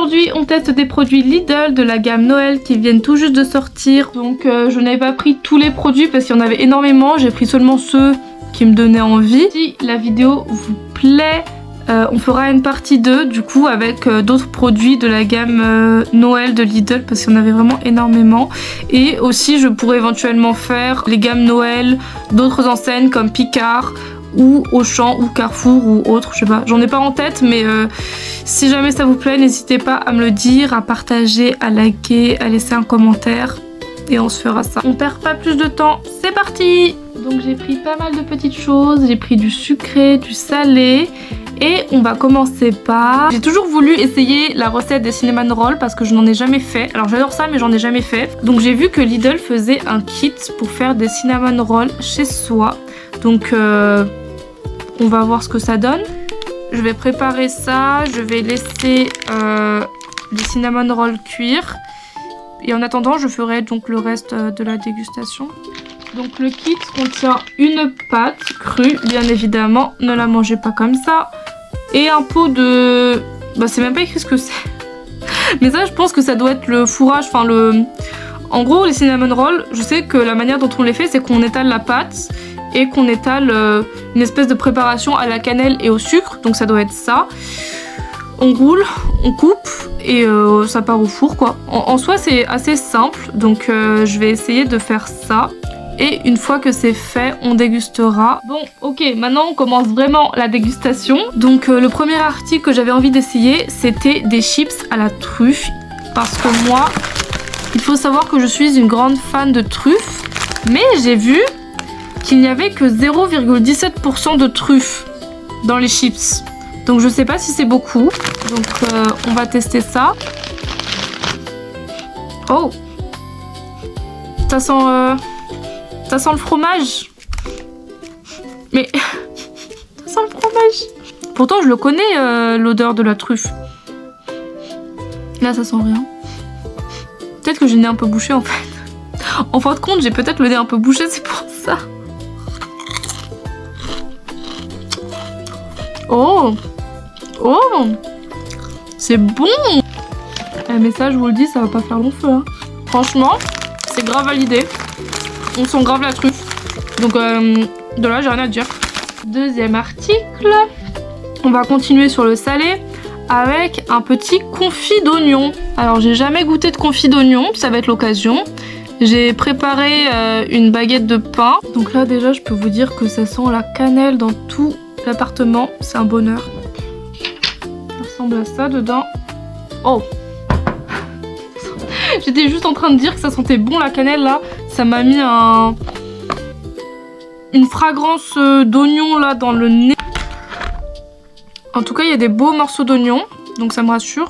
Aujourd'hui on teste des produits Lidl de la gamme Noël qui viennent tout juste de sortir. Donc je n'avais pas pris tous les produits parce qu'il y en avait énormément. J'ai pris seulement ceux qui me donnaient envie. Si la vidéo vous plaît, on fera une partie 2 du coup avec d'autres produits de la gamme Noël de Lidl parce qu'il y en avait vraiment énormément. Et aussi je pourrais éventuellement faire les gammes Noël d'autres enseignes comme Picard ou Auchan ou Carrefour ou autre, je sais pas, j'en ai pas en tête, mais si jamais ça vous plaît, n'hésitez pas à me le dire, à partager, à liker, à laisser un commentaire et on se fera ça. On perd pas plus de temps, c'est parti! Donc j'ai pris pas mal de petites choses, j'ai pris du sucré, du salé. Et on va commencer par... J'ai toujours voulu essayer la recette des cinnamon rolls parce que je n'en ai jamais fait. Alors j'adore ça mais j'en ai jamais fait. Donc j'ai vu que Lidl faisait un kit pour faire des cinnamon rolls chez soi. Donc on va voir ce que ça donne. Je vais préparer ça, je vais laisser les cinnamon rolls cuire. Et en attendant je ferai donc le reste de la dégustation. Donc le kit contient une pâte crue, bien évidemment, ne la mangez pas comme ça. Et un pot de... Bah c'est même pas écrit ce que c'est. Mais ça je pense que ça doit être le fourrage, enfin le... En gros les cinnamon rolls, je sais que la manière dont on les fait c'est qu'on étale la pâte et qu'on étale une espèce de préparation à la cannelle et au sucre. Donc ça doit être ça. On roule, on coupe et ça part au four quoi. En soi c'est assez simple, donc je vais essayer de faire ça. Et une fois que c'est fait, on dégustera. Bon, ok, maintenant on commence vraiment la dégustation. Donc le premier article que j'avais envie d'essayer, c'était des chips à la truffe. Parce que moi, il faut savoir que je suis une grande fan de truffes. Mais j'ai vu qu'il n'y avait que 0,17% de truffes dans les chips. Donc je sais pas si c'est beaucoup. Donc on va tester ça. Oh! Ça sent le fromage. Mais ça sent le fromage. Pourtant je le connais l'odeur de la truffe. Là ça sent rien. Peut-être que j'ai le nez un peu bouché en fait. En fin de compte j'ai peut-être le nez un peu bouché, c'est pour ça. Oh. Oh. C'est bon. Mais ça je vous le dis, ça va pas faire long feu hein. Franchement c'est grave validé. On sent grave la truffe. Donc de là j'ai rien à dire. Deuxième article. On va continuer sur le salé avec un petit confit d'oignon. Alors j'ai jamais goûté de confit d'oignon, ça va être l'occasion. J'ai préparé une baguette de pain. Donc là déjà je peux vous dire que ça sent la cannelle dans tout l'appartement. C'est un bonheur. Ça ressemble à ça dedans. Oh. J'étais juste en train de dire que ça sentait bon la cannelle là. Ça m'a mis une fragrance d'oignon là dans le nez. En tout cas il y a des beaux morceaux d'oignon. Donc ça me rassure.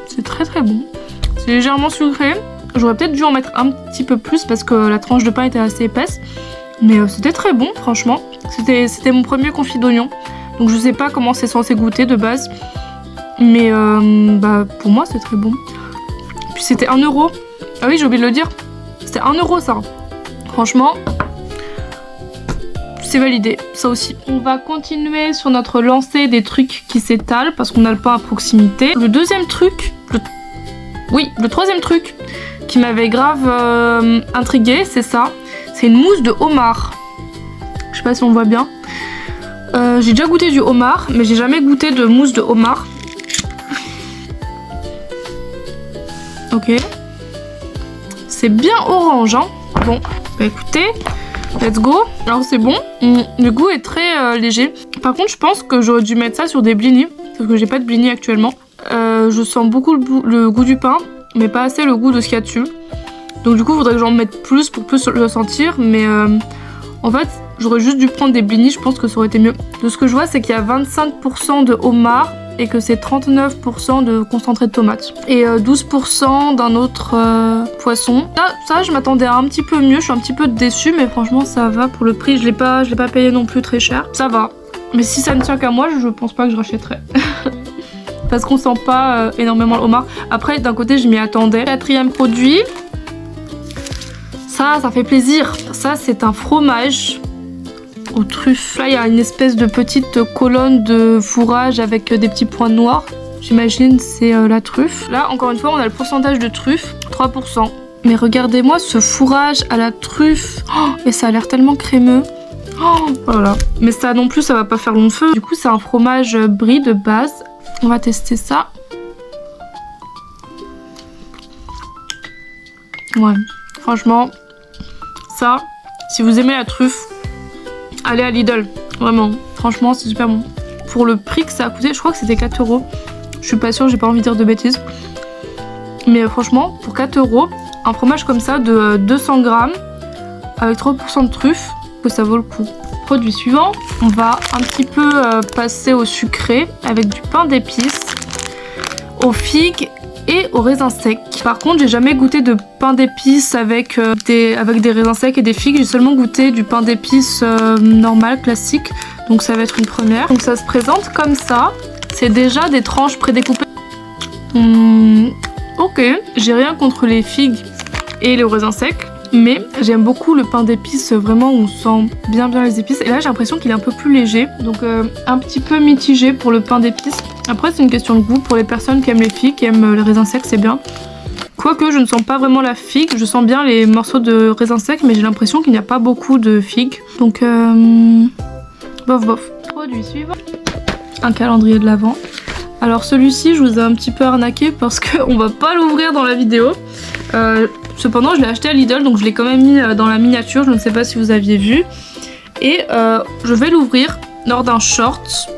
C'est très très bon. C'est légèrement sucré. J'aurais peut-être dû en mettre un petit peu plus parce que la tranche de pain était assez épaisse. Mais c'était très bon franchement. C'était mon premier confit d'oignon. Donc je sais pas comment c'est censé goûter de base. Mais bah, pour moi c'est très bon. Puis c'était 1 €. Ah oui j'ai oublié de le dire. C'était 1 € ça. Franchement c'est validé, ça aussi. On va continuer sur notre lancée des trucs qui s'étalent parce qu'on a le pain à proximité. Le deuxième truc, le troisième truc qui m'avait grave intriguée, c'est ça. C'est une mousse de homard. Je sais pas si on voit bien. J'ai déjà goûté du homard, mais j'ai jamais goûté de mousse de homard. Ok. C'est bien orange, hein. Bon, bah écoutez, let's go. Alors c'est bon, le goût est très léger. Par contre, je pense que j'aurais dû mettre ça sur des blinis, parce que j'ai pas de blinis actuellement. Je sens beaucoup le goût du pain, mais pas assez le goût de ce qu'il y a dessus. Donc du coup, il faudrait que j'en mette plus pour plus le sentir, mais en fait, j'aurais juste dû prendre des blinis, je pense que ça aurait été mieux. De ce que je vois, c'est qu'il y a 25% de homard et que c'est 39% de concentré de tomate. Et 12% d'un autre poisson. Ça, je m'attendais à un petit peu mieux, je suis un petit peu déçue, mais franchement, ça va pour le prix. Je l'ai pas payé non plus très cher. Ça va. Mais si ça ne tient qu'à moi, je pense pas que je rachèterais. Parce qu'on sent pas énormément le homard. Après, d'un côté, je m'y attendais. Quatrième produit. Ça fait plaisir. Ça, c'est un fromage aux truffes. Là, il y a une espèce de petite colonne de fourrage avec des petits points noirs. J'imagine c'est la truffe. Là, encore une fois, on a le pourcentage de truffe, 3%. Mais regardez-moi ce fourrage à la truffe. Oh, et ça a l'air tellement crémeux. Oh, voilà. Mais ça non plus, ça va pas faire long feu. Du coup, c'est un fromage brie de base. On va tester ça. Ouais, franchement, ça, si vous aimez la truffe, allez à Lidl. Vraiment, franchement, c'est super bon. Pour le prix que ça a coûté, je crois que c'était 4 €. Je suis pas sûre, j'ai pas envie de dire de bêtises. Mais franchement, pour 4 €, un fromage comme ça de 200 grammes avec 3% de truffe, que ça vaut le coup. Produit suivant, on va un petit peu passer au sucré avec du pain d'épices, aux figues et aux raisins secs. Par contre, j'ai jamais goûté de pain d'épices avec des raisins secs et des figues. J'ai seulement goûté du pain d'épices normal, classique. Donc ça va être une première. Donc ça se présente comme ça. C'est déjà des tranches prédécoupées. Ok, j'ai rien contre les figues et les raisins secs. Mais j'aime beaucoup le pain d'épices, vraiment on sent bien les épices. Et là j'ai l'impression qu'il est un peu plus léger. Donc un petit peu mitigé pour le pain d'épices. Après c'est une question de goût pour les personnes qui aiment les figues, qui aiment les raisins secs, c'est bien. Quoique je ne sens pas vraiment la figue, je sens bien les morceaux de raisins secs, mais j'ai l'impression qu'il n'y a pas beaucoup de figues. Donc bof bof. Produit suivant. Un calendrier de l'Avent. Alors celui-ci je vous ai un petit peu arnaqué parce qu'on va pas l'ouvrir dans la vidéo. Cependant je l'ai acheté à Lidl, donc je l'ai quand même mis dans la miniature, je ne sais pas si vous aviez vu. Et je vais l'ouvrir lors d'un short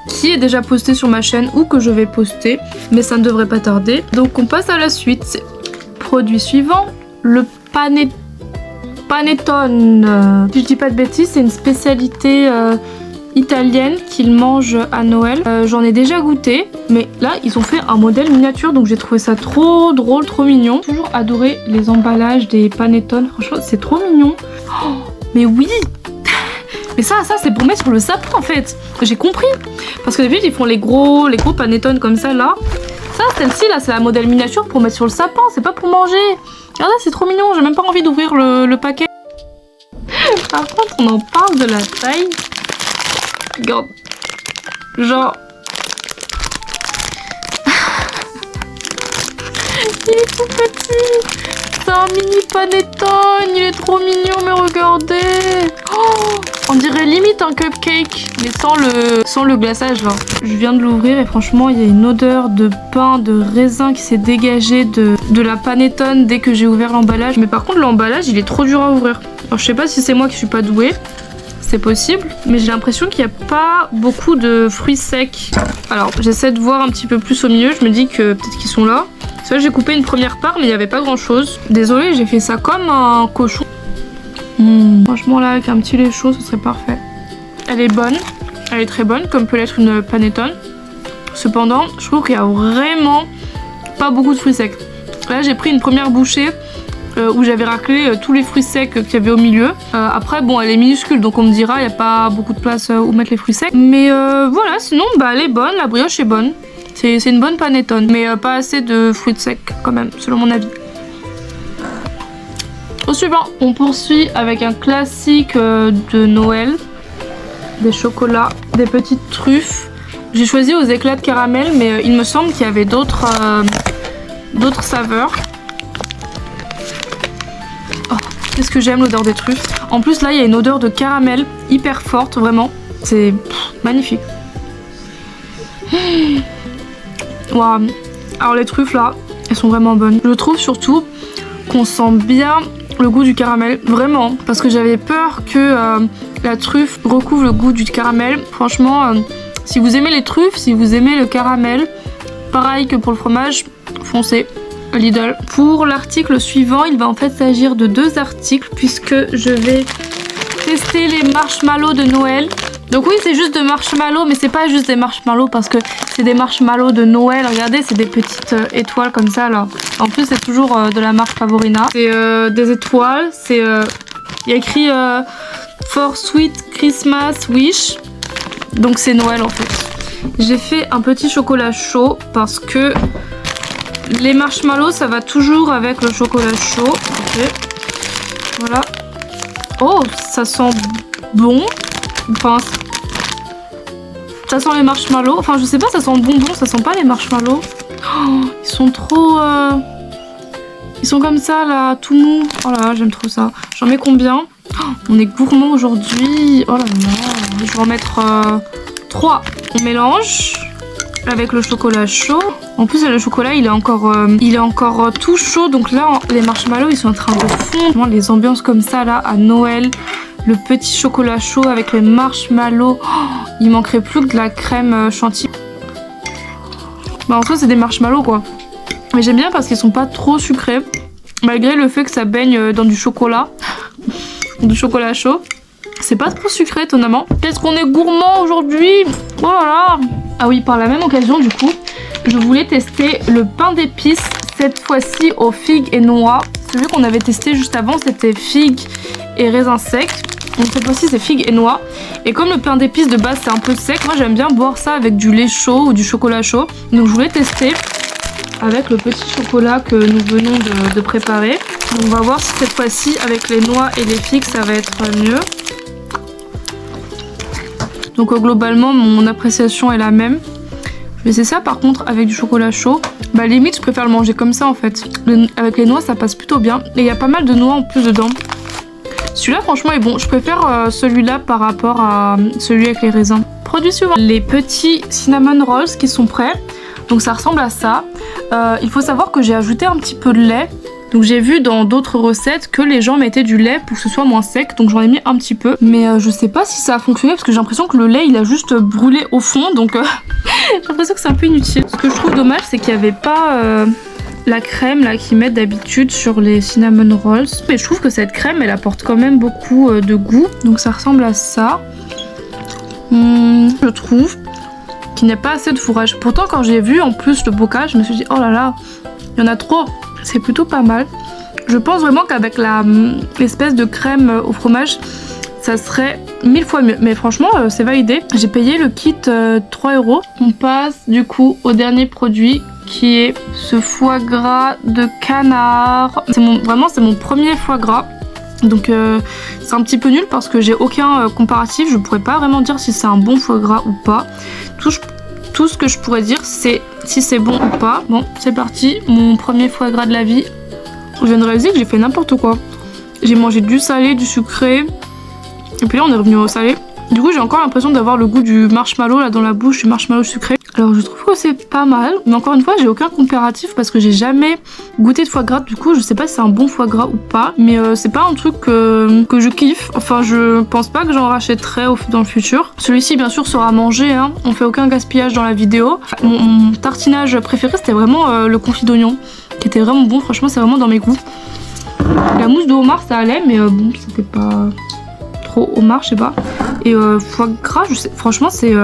qui est déjà posté sur ma chaîne ou que je vais poster, mais ça ne devrait pas tarder. Donc on passe à la suite. Produit suivant, le panettone. Si je dis pas de bêtises, c'est une spécialité italienne qu'ils mangent à Noël. J'en ai déjà goûté, mais là ils ont fait un modèle miniature, donc j'ai trouvé ça trop drôle, trop mignon. J'ai toujours adoré les emballages des panettones, franchement c'est trop mignon. Oh, mais oui. Mais ça c'est pour mettre sur le sapin en fait. J'ai compris. Parce que d'habitude ils font les gros panettones comme ça là. Ça, celle-ci là c'est la modèle miniature pour mettre sur le sapin, c'est pas pour manger. Regardez, c'est trop mignon, j'ai même pas envie d'ouvrir le paquet. Par contre on en parle de la taille. Regarde. Genre. Il est tout petit. C'est un mini panettone. Il est trop mignon, mais regardez. Oh, on dirait limite un cupcake, mais sans le glaçage là. Je viens de l'ouvrir et franchement, il y a une odeur de pain, de raisin qui s'est dégagée de la panettone dès que j'ai ouvert l'emballage. Mais par contre, l'emballage, il est trop dur à ouvrir. Alors, je sais pas si c'est moi qui suis pas douée. C'est possible, mais j'ai l'impression qu'il n'y a pas beaucoup de fruits secs. Alors j'essaie de voir un petit peu plus au milieu, je me dis que peut-être qu'ils sont là. C'est vrai que j'ai coupé une première part, mais il n'y avait pas grand chose. Désolée, j'ai fait ça comme un cochon. Franchement là, avec un petit lait chaud, ce serait parfait. Elle est bonne, elle est très bonne, comme peut l'être une panettone. Cependant, je trouve qu'il n'y a vraiment pas beaucoup de fruits secs. Là j'ai pris une première bouchée où j'avais raclé tous les fruits secs qu'il y avait au milieu. Après bon, elle est minuscule, donc on me dira, il n'y a pas beaucoup de place où mettre les fruits secs. Mais voilà, sinon bah, elle est bonne, la brioche est bonne. C'est une bonne panettone, mais pas assez de fruits secs quand même, selon mon avis. Au suivant, on poursuit avec un classique de Noël. Des chocolats, des petites truffes. J'ai choisi aux éclats de caramel, mais il me semble qu'il y avait d'autres saveurs. Oh, qu'est-ce que j'aime l'odeur des truffes. En plus là il y a une odeur de caramel hyper forte, vraiment. C'est magnifique. Wow. Alors les truffes là, elles sont vraiment bonnes. Je trouve surtout qu'on sent bien le goût du caramel, vraiment. Parce que j'avais peur que la truffe recouvre le goût du caramel. Franchement, si vous aimez les truffes, si vous aimez le caramel, pareil que pour le fromage, foncez. Lidl. Pour l'article suivant, il va en fait s'agir de deux articles puisque je vais tester les marshmallows de Noël. Donc oui, c'est juste de marshmallows, mais c'est pas juste des marshmallows parce que c'est des marshmallows de Noël. Regardez, c'est des petites étoiles comme ça là. En plus, c'est toujours de la marque Favorina. C'est des étoiles. C'est il y a écrit For Sweet Christmas Wish. Donc c'est Noël en fait. J'ai fait un petit chocolat chaud parce que les marshmallows, ça va toujours avec le chocolat chaud. Ok. Voilà. Oh, ça sent bon. Enfin, ça sent les marshmallows. Enfin, je sais pas, ça sent le bonbon, ça sent pas les marshmallows. Oh, ils sont trop... Ils sont comme ça là, tout mou. Oh là là, j'aime trop ça. J'en mets combien? Oh, on est gourmand aujourd'hui. Oh là là, je vais en mettre 3. On mélange avec le chocolat chaud. En plus, le chocolat, il est encore tout chaud. Donc là, les marshmallows, ils sont en train de fondre. Les ambiances comme ça là, à Noël. Le petit chocolat chaud avec les marshmallows. Oh, il manquerait plus que de la crème chantilly. Bah en soi, c'est des marshmallows quoi. Mais j'aime bien parce qu'ils sont pas trop sucrés. Malgré le fait que ça baigne dans du chocolat. Du chocolat chaud. C'est pas trop sucré étonnamment. Qu'est-ce qu'on est gourmand aujourd'hui. Oh là là. Ah oui, par la même occasion du coup, je voulais tester le pain d'épices. Cette fois-ci aux figues et noix. Celui qu'on avait testé juste avant, c'était figues et raisins secs. Donc cette fois-ci c'est figues et noix. Et comme le pain d'épices de base c'est un peu sec, moi j'aime bien boire ça avec du lait chaud ou du chocolat chaud. Donc je voulais tester avec le petit chocolat que nous venons de préparer. Donc on va voir si cette fois-ci avec les noix et les figues ça va être mieux. Donc globalement mon appréciation est la même. Je vais essayer ça par contre avec du chocolat chaud. Bah limite je préfère le manger comme ça en fait. Avec les noix ça passe plutôt bien. Et il y a pas mal de noix en plus dedans. Celui-là franchement est bon, je préfère celui-là par rapport à celui avec les raisins. Produit suivant, les petits cinnamon rolls qui sont prêts. Donc ça ressemble à ça. Il faut savoir que j'ai ajouté un petit peu de lait. Donc j'ai vu dans d'autres recettes que les gens mettaient du lait pour que ce soit moins sec. Donc j'en ai mis un petit peu. Mais je sais pas si ça a fonctionné parce que j'ai l'impression que le lait il a juste brûlé au fond. Donc j'ai l'impression que c'est un peu inutile. Ce que je trouve dommage c'est qu'il n'y avait pas... la crème là qu'ils mettent d'habitude sur les cinnamon rolls. Mais je trouve que cette crème elle apporte quand même beaucoup de goût. Donc ça ressemble à ça. Je trouve qu'il n'y a pas assez de fourrage. Pourtant quand j'ai vu en plus le bocal, je me suis dit oh là là, il y en a trop. C'est plutôt pas mal. Je pense vraiment qu'avec l'espèce de crème au fromage, ça serait 1000 fois mieux. Mais franchement c'est validé. J'ai payé le kit 3 €. On passe du coup au dernier produit qui est ce foie gras de canard. Vraiment c'est mon premier foie gras. Donc c'est un petit peu nul parce que j'ai aucun comparatif. Je pourrais pas vraiment dire si c'est un bon foie gras ou pas. Tout ce que je pourrais dire c'est si c'est bon ou pas. Bon c'est parti, mon premier foie gras de la vie. Je viens de réaliser que j'ai fait n'importe quoi. J'ai mangé du salé, du sucré. Et puis là on est revenu au salé. Du coup j'ai encore l'impression d'avoir le goût du marshmallow là dans la bouche, du marshmallow sucré. Alors je trouve que c'est pas mal, mais encore une fois j'ai aucun comparatif parce que j'ai jamais goûté de foie gras. Du coup je sais pas si c'est un bon foie gras ou pas, mais c'est pas un truc que je kiffe. Enfin je pense pas que j'en rachèterai dans le futur. Celui-ci bien sûr sera mangé, hein. On fait aucun gaspillage dans la vidéo. Mon tartinage préféré c'était vraiment le confit d'oignon, qui était vraiment bon, franchement c'est vraiment dans mes goûts. La mousse de homard ça allait, mais bon c'était pas trop homard, je sais pas. Et foie gras, franchement c'est...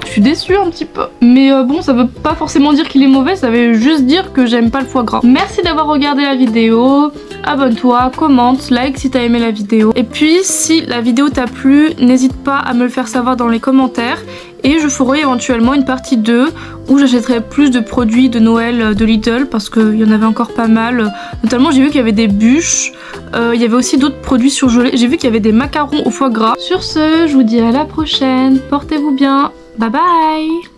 Je suis déçue un petit peu. Mais bon, ça veut pas forcément dire qu'il est mauvais, ça veut juste dire que j'aime pas le foie gras. Merci d'avoir regardé la vidéo. Abonne-toi, commente, like si t'as aimé la vidéo. Et puis, si la vidéo t'a plu, n'hésite pas à me le faire savoir dans les commentaires. Et je ferai éventuellement une partie 2 où j'achèterai plus de produits de Noël de Lidl parce qu'il y en avait encore pas mal. Notamment, j'ai vu qu'il y avait des bûches. Il y avait aussi d'autres produits surgelés. J'ai vu qu'il y avait des macarons au foie gras. Sur ce, je vous dis à la prochaine. Portez-vous bien. Bye bye!